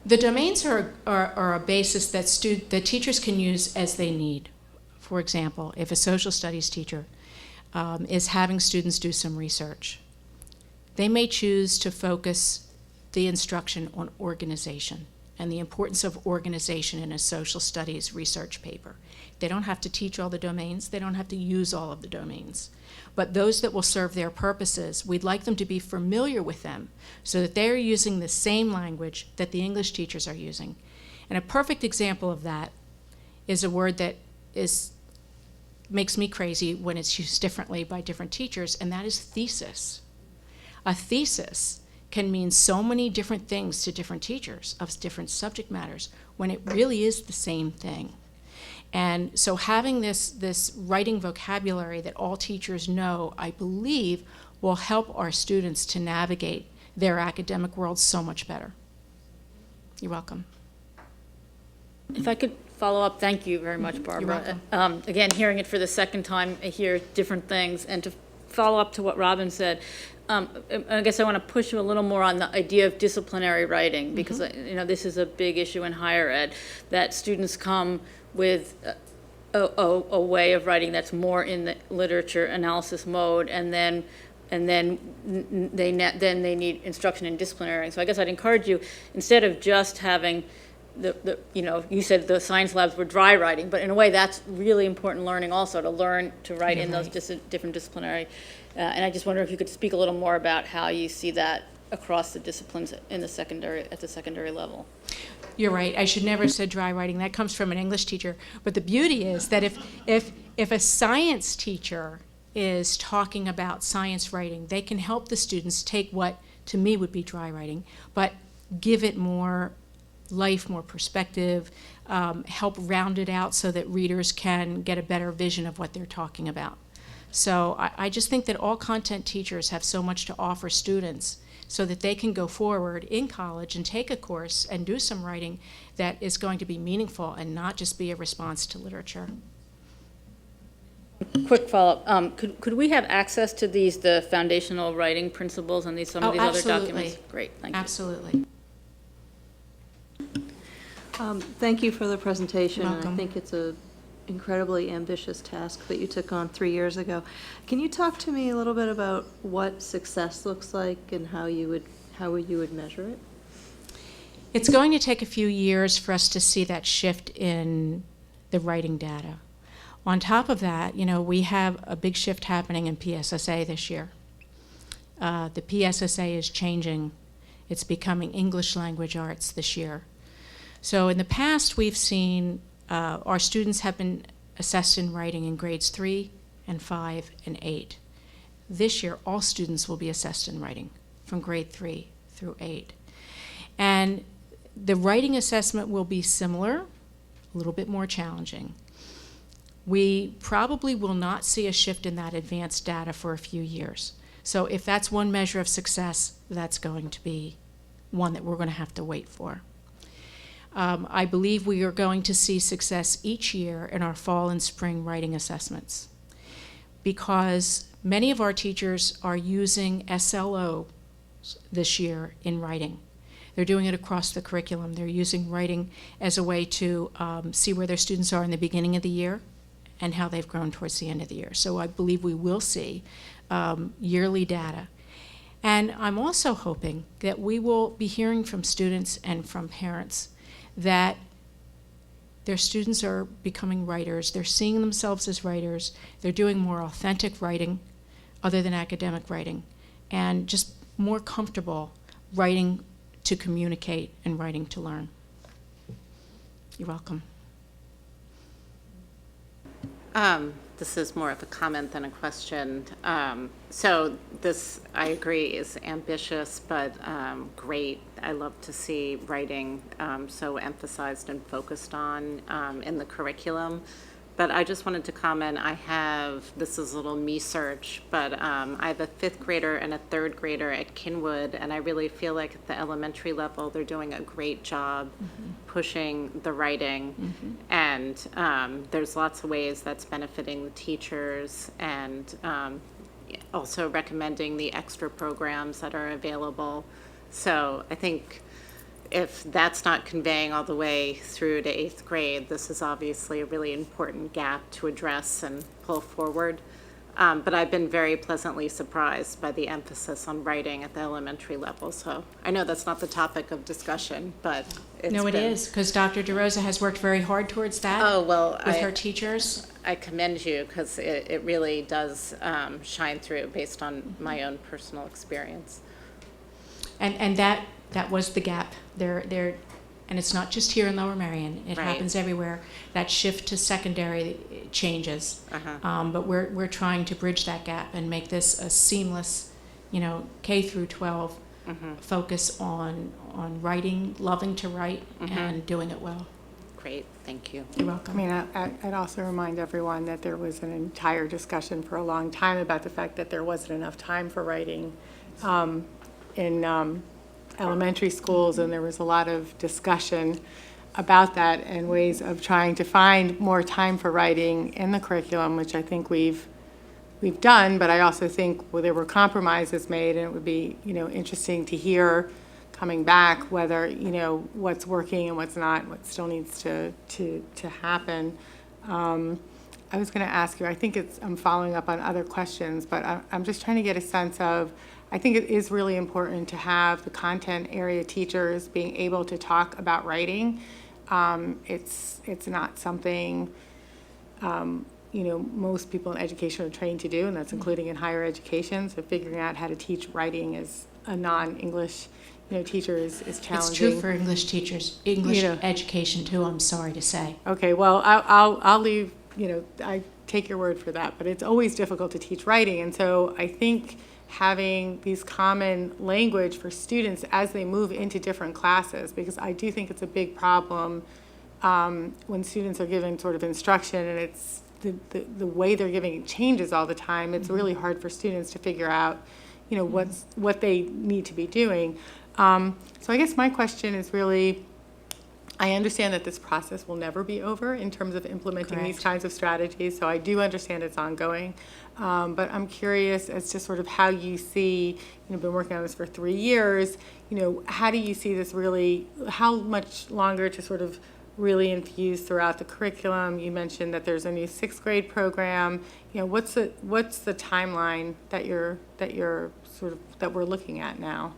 The domains are a basis that teachers can use as they need. For example, if a social studies teacher is having students do some research, they may choose to focus the instruction on organization and the importance of organization in a social studies research paper. They don't have to teach all the domains, they don't have to use all of the domains. But those that will serve their purposes, we'd like them to be familiar with them so that they're using the same language that the English teachers are using. And a perfect example of that is a word that makes me crazy when it's used differently by different teachers, and that is thesis. A thesis can mean so many different things to different teachers of different subject matters when it really is the same thing. And so having this writing vocabulary that all teachers know, I believe, will help our students to navigate their academic world so much better. You're welcome. If I could follow up, thank you very much, Barbara. You're welcome. Again, hearing it for the second time, I hear different things, and to follow up to what Robin said, I guess I want to push you a little more on the idea of disciplinary writing, because you know, this is a big issue in higher ed, that students come with a way of writing that's more in the literature analysis mode, and then they need instruction in disciplinary. So I guess I'd encourage you, instead of just having you know, you said the science labs were dry writing, but in a way that's really important learning also, to learn to write in those different disciplinary. And I just wonder if you could speak a little more about how you see that across the disciplines at the secondary level. You're right. I should never have said dry writing. That comes from an English teacher. But the beauty is that if a science teacher is talking about science writing, they can help the students take what to me would be dry writing, but give it more life, more perspective, help round it out so that readers can get a better vision of what they're talking about. So I just think that all content teachers have so much to offer students so that they can go forward in college and take a course and do some writing that is going to be meaningful and not just be a response to literature. Quick follow-up, could we have access to the foundational writing principles and some of these other documents? Great, thank you. Absolutely. Thank you for the presentation. And I Welcome. think it's a incredibly ambitious task that you took on 3 years ago. Can you talk to me a little bit about what success looks like and how you would measure it? It's going to take a few years for us to see that shift in the writing data. On top of that, we have a big shift happening in PSSA this year. The PSSA is changing. It's becoming English language arts this year. So in the past, we've seen our students have been assessed in writing in grades 3 and 5 and 8. This year, all students will be assessed in writing from grade 3 through 8. And the writing assessment will be similar, a little bit more challenging. We probably will not see a shift in that advanced data for a few years. So if that's one measure of success, that's going to be one that we're going to have to wait for. I believe we are going to see success each year in our fall and spring writing assessments because many of our teachers are using SLO this year in writing. They're doing it across the curriculum. They're using writing as a way to see where their students are in the beginning of the year and how they've grown towards the end of the year. So I believe we will see yearly data. And I'm also hoping that we will be hearing from students and from parents that their students are becoming writers, they're seeing themselves as writers, they're doing more authentic writing other than academic writing, and just more comfortable writing to communicate and writing to learn. You're welcome. This is more of a comment than a question. So this, I agree, is ambitious, but great. I love to see writing so emphasized and focused on in the curriculum. But I just wanted to comment, this is a little me search, but I have a 5th grader and a 3rd grader at Kinwood, and I really feel like at the elementary level, they're doing a great job pushing the writing. And there's lots of ways that's benefiting the teachers and also recommending the extra programs that are available. So I think if that's not conveying all the way through to 8th grade, this is obviously a really important gap to address and pull forward. But I've been very pleasantly surprised by the emphasis on writing at the elementary level. So I know that's not the topic of discussion, but it's No, it been, is, because Dr. DeRosa has worked very hard towards that Oh, well, with her teachers. I commend you because it really does shine through based on my own personal experience. And that was the gap. There, and it's not just here in Lower Merion. It Right. happens everywhere. That shift to secondary changes. But we're trying to bridge that gap and make this a seamless, K through 12 focus on writing, loving to write, and doing it well. Great, thank you. You're welcome. I'd also remind everyone that there was an entire discussion for a long time about the fact that there wasn't enough time for writing in elementary schools, and there was a lot of discussion about that and ways of trying to find more time for writing in the curriculum, which I think we've done, but I also think there were compromises made, and it would be, interesting to hear coming back whether, what's working and what's not, what still needs to happen. I was going to ask you, I think I'm following up on other questions, but I'm just trying to get a sense of, I think it is really important to have the content area teachers being able to talk about writing. It's not something, most people in education are trained to do, and that's including in higher education. So figuring out how to teach writing as a non-English, teacher is challenging. It's true for English teachers, English education too, I'm sorry to say. Okay, well, I'll leave, I take your word for that, but it's always difficult to teach writing. And so I think having these common language for students as they move into different classes, because I do think it's a big problem when students are given sort of instruction and it's the way they're giving it changes all the time. It's really hard for students to figure out, what they need to be doing. So I guess my question is really, I understand that this process will never be over in terms of implementing these kinds of strategies, so I do understand it's ongoing. But I'm curious as to sort of how you see, been working on this for 3 years, how do you see this really, how much longer to sort of really infuse throughout the curriculum? You mentioned that there's a new 6th grade program. What's the timeline that we're looking at now?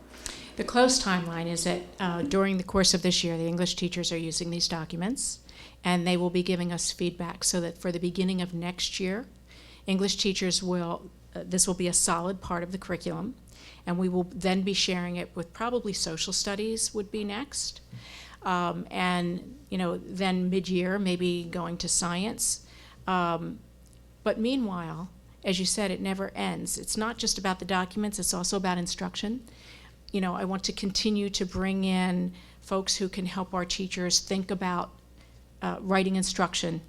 The close timeline is that during the course of this year, the English teachers are using these documents, and they will be giving us feedback so that for the beginning of next year, English teachers this will be a solid part of the curriculum, and we will then be sharing it with probably social studies would be next. And, then mid-year, maybe going to science. But meanwhile, as you said, it never ends. It's not just about the documents, it's also about instruction. I want to continue to bring in folks who can help our teachers think about writing instruction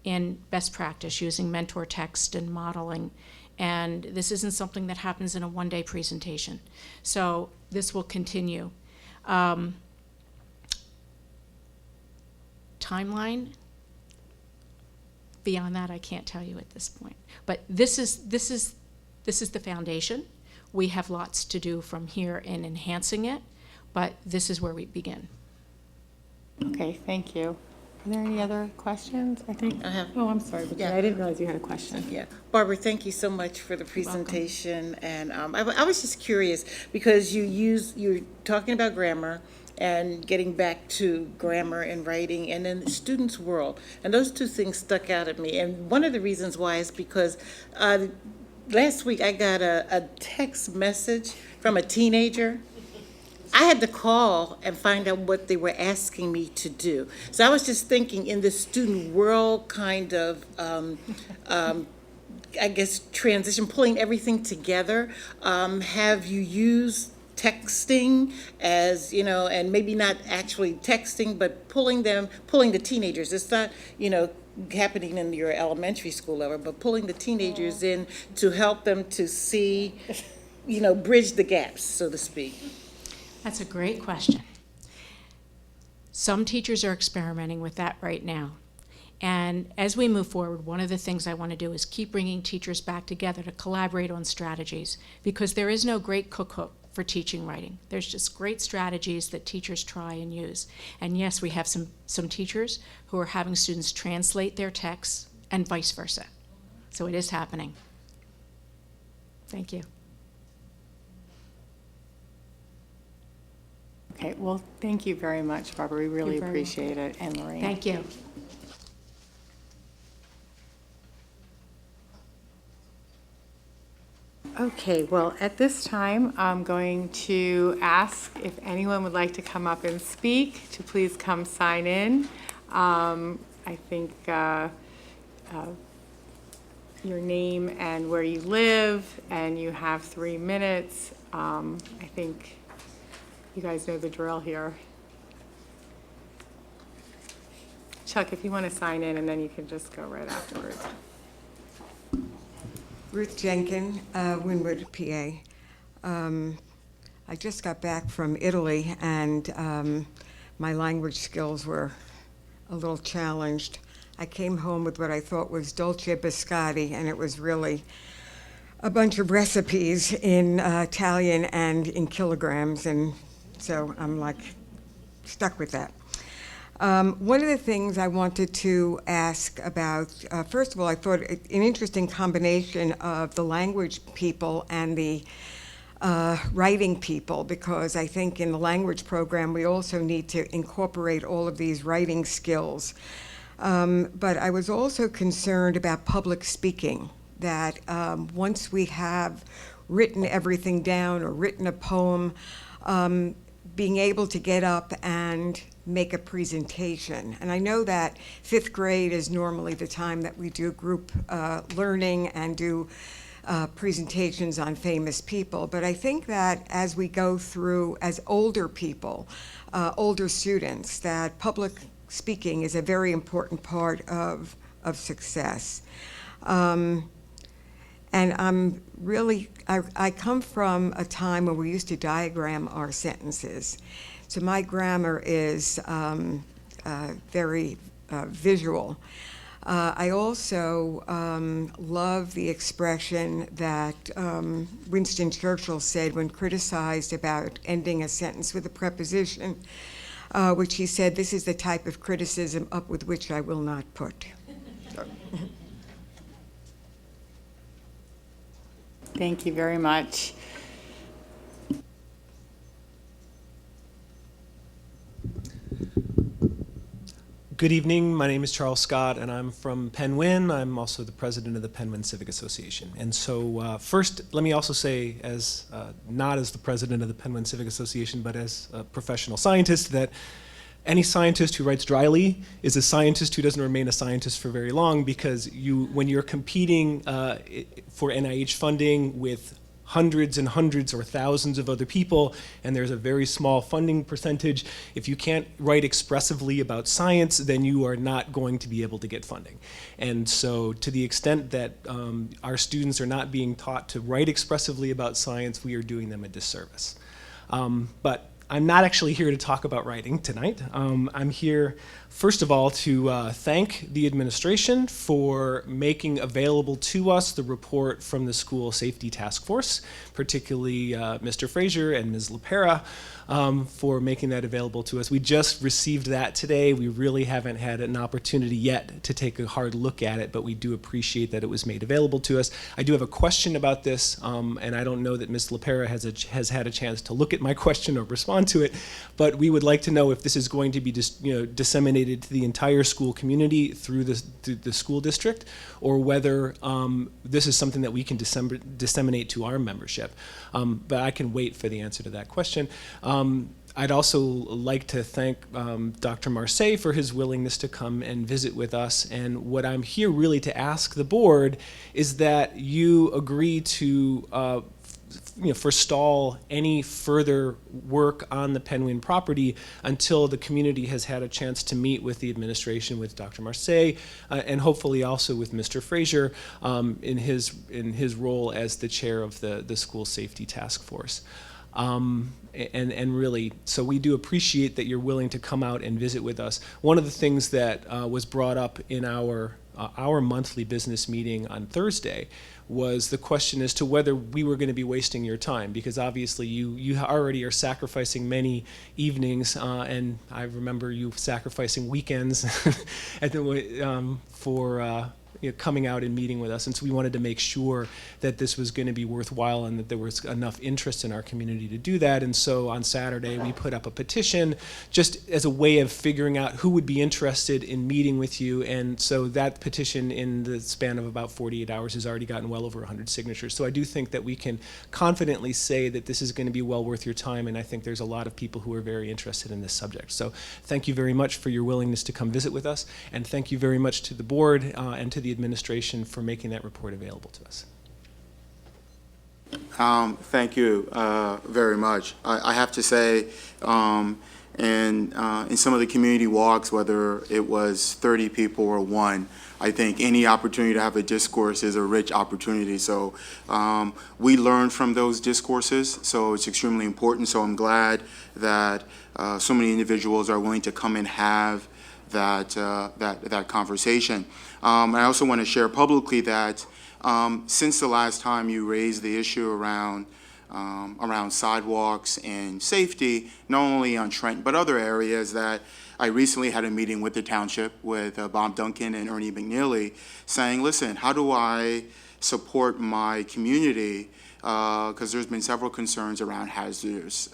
in best practice using mentor text and modeling. And this isn't something that happens in a one-day presentation. So this will continue. Timeline, beyond that, I can't tell you at this point. But this is the foundation. We have lots to do from here in enhancing it, but this is where we begin. Okay, thank you. Are there any other questions? I think. I have. Oh, I'm sorry, Virginia. Yeah. I didn't realize you had a question. Yeah, Barbara, thank you so much for the presentation. And I was just curious because you're talking about grammar and getting back to grammar and writing, and then the students' world, and those two things stuck out at me. And one of the reasons why is because last week I got a text message from a teenager. I had to call and find out what they were asking me to do. So I was just thinking in the student world kind of, I guess, transition, pulling everything together. Have you used texting as, and maybe not actually texting, but pulling the teenagers? It's not, happening in your elementary school level, but pulling the teenagers in to help them to see, bridge the gaps, so to speak. That's a great question. Some teachers are experimenting with that right now. And as we move forward, one of the things I want to do is keep bringing teachers back together to collaborate on strategies, because there is no great cookbook for teaching writing. There's just great strategies that teachers try and use. And yes, we have some teachers who are having students translate their texts and vice versa. So it is happening. Thank you. Okay, well, thank you very much, Barbara. We really You're very appreciate it. And Lorraine. Thank you. Okay, well, at this time, I'm going to ask if anyone would like to come up and speak, to please come sign in. I think your name and where you live, and you have 3 minutes. I think you guys know the drill here. Chuck, if you want to sign in, and then you can just go right afterwards. Ruth Jenkin, Wynwood, PA. I just got back from Italy, and my language skills were a little challenged. I came home with what I thought was dolce biscotti, and it was really a bunch of recipes in Italian and in kilograms, and so I'm like stuck with that. One of the things I wanted to ask about, first of all, I thought an interesting combination of the language people and the writing people, because I think in the language program we also need to incorporate all of these writing skills. But I was also concerned about public speaking, that once we have written everything down or written a poem, being able to get up and make a presentation. And I know that 5th grade is normally the time that we do group learning and do presentations on famous people, but I think that as we go through as older people, older students, that public speaking is a very important part of success. And I'm really, I come from a time when we used to diagram our sentences. So my grammar is very visual. I also love the expression that Winston Churchill said when criticized about ending a sentence with a preposition, which he said, "This is the type of criticism up with which I will not put." Thank you very much. Good evening. My name is Charles Scott, and I'm from Penwyn. I'm also the president of the Penwyn Civic Association. And so first, let me also say, as not as the president of the Penwyn Civic Association, but as a professional scientist, that any scientist who writes dryly is a scientist who doesn't remain a scientist for very long, because when you're competing for NIH funding with hundreds and hundreds or thousands of other people, and there's a very small funding percentage, if you can't write expressively about science, then you are not going to be able to get funding. And so to the extent that our students are not being taught to write expressively about science, we are doing them a disservice. But I'm not actually here to talk about writing tonight. I'm here, first of all, to thank the administration for making available to us the report from the School Safety Task Force, particularly Mr. Frazier and Ms. LaPera, for making that available to us. We just received that today. We really haven't had an opportunity yet to take a hard look at it, but we do appreciate that it was made available to us. I do have a question about this, and I don't know that Ms. LaPera has had a chance to look at my question or respond to it, but we would like to know if this is going to be disseminated to the entire school community through the school district, or whether this is something that we can disseminate to our membership. But I can wait for the answer to that question. I'd also like to thank Dr. Marseille for his willingness to come and visit with us. And what I'm here really to ask the board is that you agree to forestall any further work on the Penwyn property until the community has had a chance to meet with the administration, with Dr. Marseille, and hopefully also with Mr. Frazier in his role as the chair of the School Safety Task Force. And really, so we do appreciate that you're willing to come out and visit with us. One of the things that was brought up in our monthly business meeting on Thursday was the question as to whether we were going to be wasting your time, because obviously you already are sacrificing many evenings, and I remember you sacrificing weekends for coming out and meeting with us. And so we wanted to make sure that this was going to be worthwhile and that there was enough interest in our community to do that. And so on Saturday, we put up a petition just as a way of figuring out who would be interested in meeting with you. And so that petition, in the span of about 48 hours, has already gotten well over 100 signatures. So I do think that we can confidently say that this is going to be well worth your time. And I think there's a lot of people who are very interested in this subject. So thank you very much for your willingness to come visit with us. And thank you very much to the board and to the administration for making that report available to us. Thank you very much. I have to say, in some of the community walks, whether it was 30 people or one, I think any opportunity to have a discourse is a rich opportunity. So we learn from those discourses, so it's extremely important. So I'm glad that so many individuals are willing to come and have that conversation. I also want to share publicly that since the last time you raised the issue around sidewalks and safety, not only on Trenton but other areas, that I recently had a meeting with the township with Bob Duncan and Ernie McNeely, saying, listen, how do I support my community? Because there's been several concerns around hazardous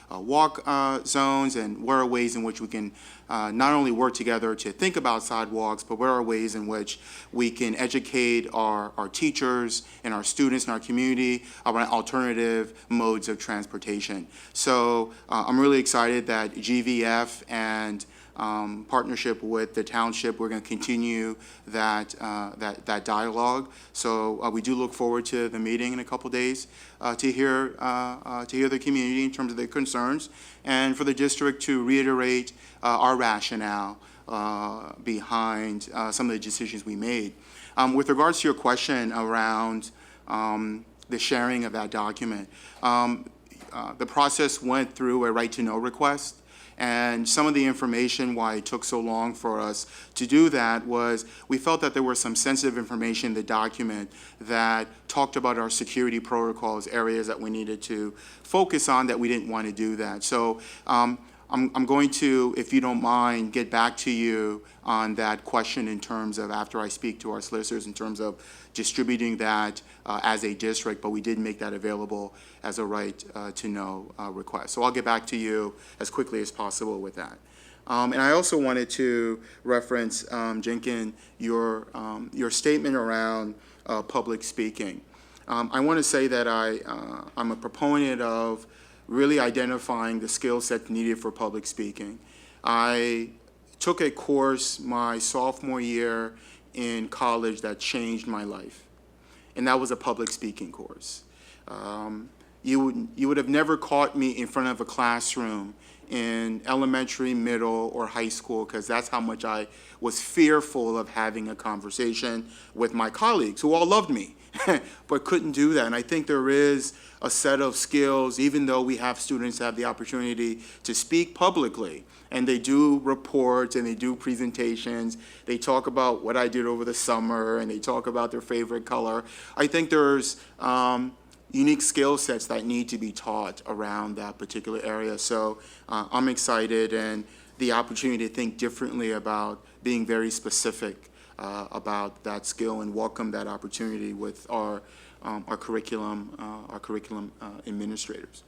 walk zones, and what are ways in which we can not only work together to think about sidewalks, but what are ways in which we can educate our teachers and our students in our community about alternative modes of transportation. So I'm really excited that GVF and partnership with the township, we're going to continue that dialogue. So we do look forward to the meeting in a couple days to hear the community in terms of their concerns, and for the district to reiterate our rationale behind some of the decisions we made. With regards to your question around the sharing of that document. The process went through a right-to-know request, and some of the information why it took so long for us to do that was we felt that there was some sensitive information in the document that talked about our security protocols, areas that we needed to focus on that we didn't want to do that. So I'm going to, if you don't mind, get back to you on that question in terms of, after I speak to our solicitors, in terms of distributing that as a district, but we did make that available as a right-to-know request. So I'll get back to you as quickly as possible with that. And I also wanted to reference, Jenkin, your statement around public speaking. I want to say that I'm a proponent of really identifying the skill set needed for public speaking. I took a course my sophomore year in college that changed my life, and that was a public speaking course. You would have never caught me in front of a classroom in elementary, middle, or high school, because that's how much I was fearful of having a conversation with my colleagues, who all loved me, but couldn't do that. And I think there is a set of skills, even though we have students have the opportunity to speak publicly, and they do reports and they do presentations, they talk about what I did over the summer, and they talk about their favorite color. I think there's unique skill sets that need to be taught around that particular area. So I'm excited, and the opportunity to think differently about being very specific about that skill, and welcome that opportunity with our curriculum administrators.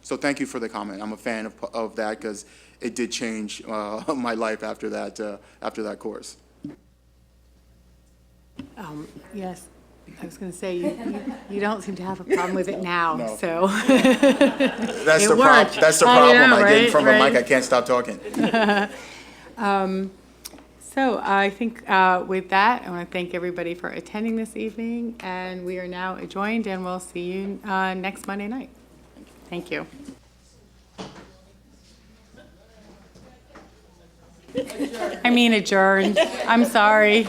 So thank you for the comment. I'm a fan of that, because it did change my life after that course. Yes, I was going to say, you don't seem to have a problem with it now, No. so. That's It the worked. That's the I problem. know, I get in right, front of a right. mic, I can't stop talking. So I think with that, I want to thank everybody for attending this evening, and we are now adjourned, and we'll see you next Monday night. Thank you. I mean adjourned. I'm sorry.